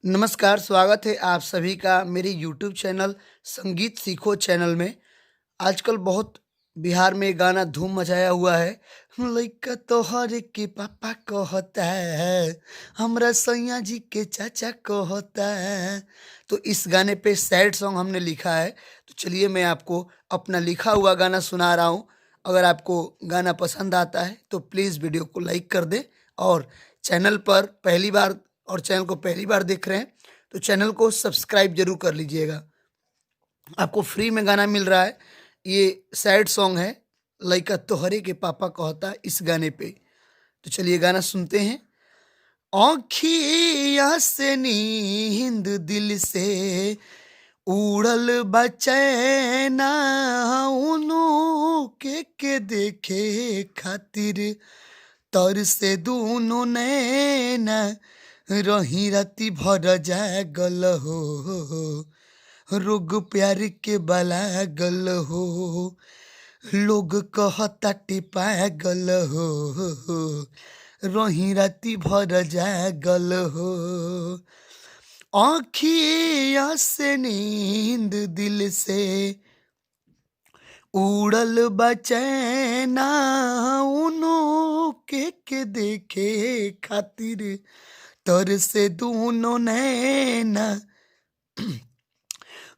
नमस्कार, स्वागत है आप सभी का मेरे यूट्यूब चैनल संगीत सीखो चैनल में। आजकल बहुत बिहार में गाना धूम मचाया हुआ है। लइका तोहरे के पापा कहता है, हमरा सैया जी के चाचा कहता है। तो इस गाने पे सैड सॉन्ग हमने लिखा है। तो चलिए मैं आपको अपना लिखा हुआ गाना सुना रहा हूँ। अगर आपको गाना पसंद आता है तो प्लीज़ वीडियो को लाइक कर दें, और चैनल पर पहली बार और चैनल को पहली बार देख रहे हैं तो चैनल को सब्सक्राइब जरूर कर लीजिएगा। आपको फ्री में गाना मिल रहा है। ये सैड सॉन्ग है, लइका तोहरे के पापा कहता, इस गाने पे। तो चलिए गाना सुनते हैं। आँखिया से नींद दिल से उड़ल बचैना, उनु के देखे खातिर तर से दूनो नैना, रही राती भर जागल हो, रोग प्यार के बलागल हो, लोग कहताटे पागल हो, रही राती भर जागल हो। आँखिया से नींद दिल से उड़ल बचैना, उनो के देखे खातिर तर से दूनो नैना,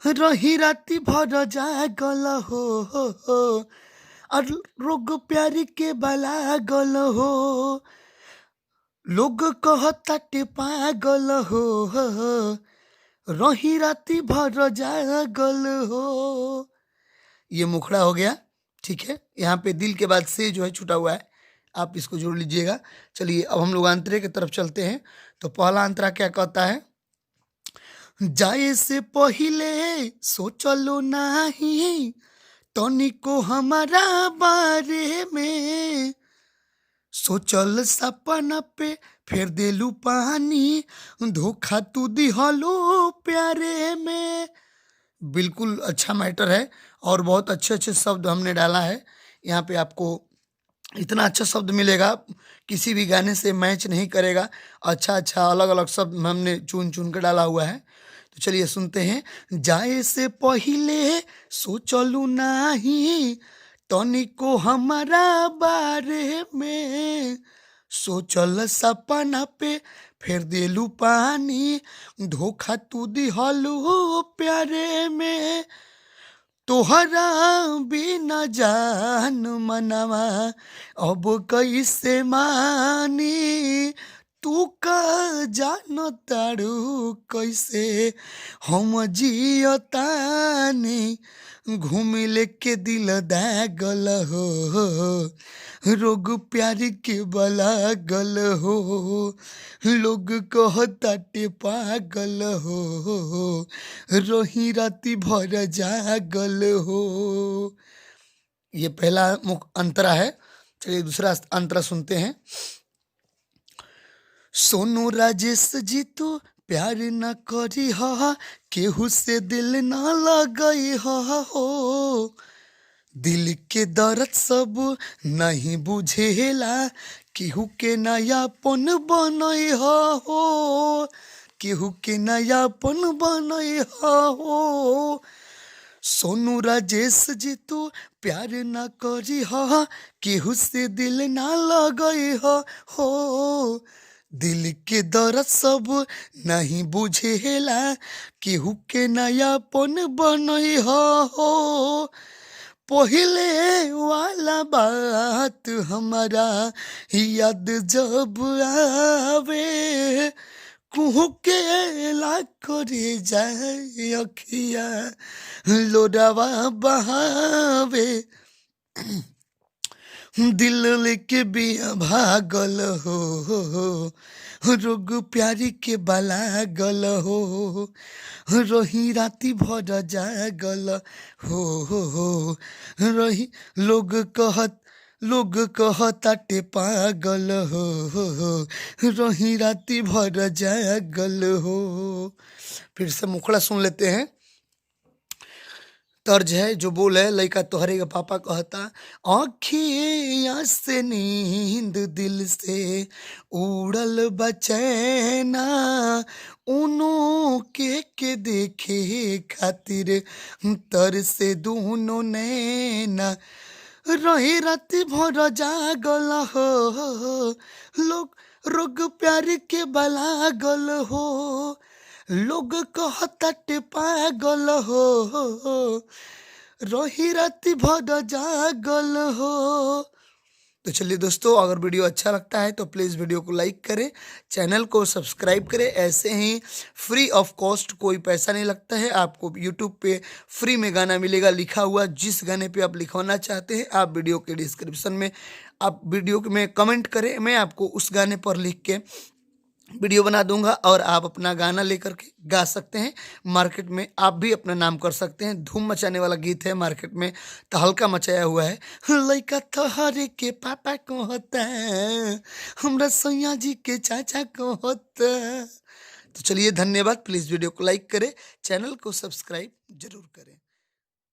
रही राती भर जागल हो, और रोग प्यार के बलागल हो, लोग कहताटे पागल हो, रही राती भर जागल हो। ये मुखड़ा हो गया, ठीक है। यहाँ पे दिल के बाद से जो है छुटा हुआ है, आप इसको जोड़ लीजिएगा। चलिए अब हम लोग अंतरे की तरफ चलते हैं। तो पहला अंतरा क्या कहता है? जाए से पहिले सोचलो नाही तनिको हमारा बारे में, सोचल सपना पे फिर देलू पानी, धोखा तू दिहलो प्यारे में। बिल्कुल अच्छा मैटर है और बहुत अच्छे अच्छे शब्द हमने डाला है। यहाँ पे आपको इतना अच्छा शब्द मिलेगा, किसी भी गाने से मैच नहीं करेगा। अच्छा अच्छा अलग अलग शब्द हमने चुन चुन कर डाला हुआ है। तो चलिए सुनते हैं। जाए से पहिले सोचलू नाही तनिको हमारा बारे में, सोचल सपना पे फिर देलू पानी, धोखा तू दिहलू प्यारे में। तोहरा बिना जान मनवा अब कैसे मानी, तू का जान तारू कैसे हम जियतानी, घूम लेके दिल दागल हो, रोग प्यार के बलागल हो, लोग कहताटे पागल हो, रोही राती भर जागल हो। ये पहला अंतरा है। चलिए दूसरा अंतरा सुनते हैं। सोनू राजेश जी तू प्यार न करी हा, केहू से दिल न लगई हा हो, दिल के दर्द सब नहीं बुझेला, केहू के नयापन बनई हा हो, केहू के नयापन बनई हा हो। सोनू राजेश जी तू प्यार न करी हा, केहू से दिल ना लगई हा हो, दिल के दर्द सब नहीं बुझेला, केहू के नयापन बनई हा हो। पहले वाला बात हमारा याद जब आवे, कुहू के ला करे जाए अखिया लोडावा बहावे, दिल लेके बिया भागल हो, रोग प्यारी के बलागल हो, रही राती भर जागल हो, रही लोग कहताटे पागल हो, रही राती भर जागल हो। फिर से मुखड़ा सुन लेते हैं। तर्ज है जो बोल है लइका तोहरे का पापा कहता, आँखिया से नींद दिल से उड़ल बचैना, उनो के देखे खातिर तर से दोनों नैना, रही राति भर जागल हो, लोग रोग प्यार के बलागल हो, लोग कहताटे पागल हो, रही राति भर जागल हो। तो चलिए दोस्तों, अगर वीडियो अच्छा लगता है तो प्लीज़ वीडियो को लाइक करें, चैनल को सब्सक्राइब करें। ऐसे ही फ्री ऑफ कॉस्ट, कोई पैसा नहीं लगता है, आपको यूट्यूब पे फ्री में गाना मिलेगा लिखा हुआ। जिस गाने पे आप लिखवाना चाहते हैं आप वीडियो के डिस्क्रिप्शन में आप वीडियो में कमेंट करें, मैं आपको उस गाने पर लिख के वीडियो बना दूंगा और आप अपना गाना लेकर के गा सकते हैं। मार्केट में आप भी अपना नाम कर सकते हैं। धूम मचाने वाला गीत है, मार्केट में तहलका मचाया हुआ है। लइका तोहरे के पापा को होता है, हमरा सैया जी के चाचा को होता है। तो चलिए धन्यवाद। प्लीज़ वीडियो को लाइक करें, चैनल को सब्सक्राइब जरूर करें।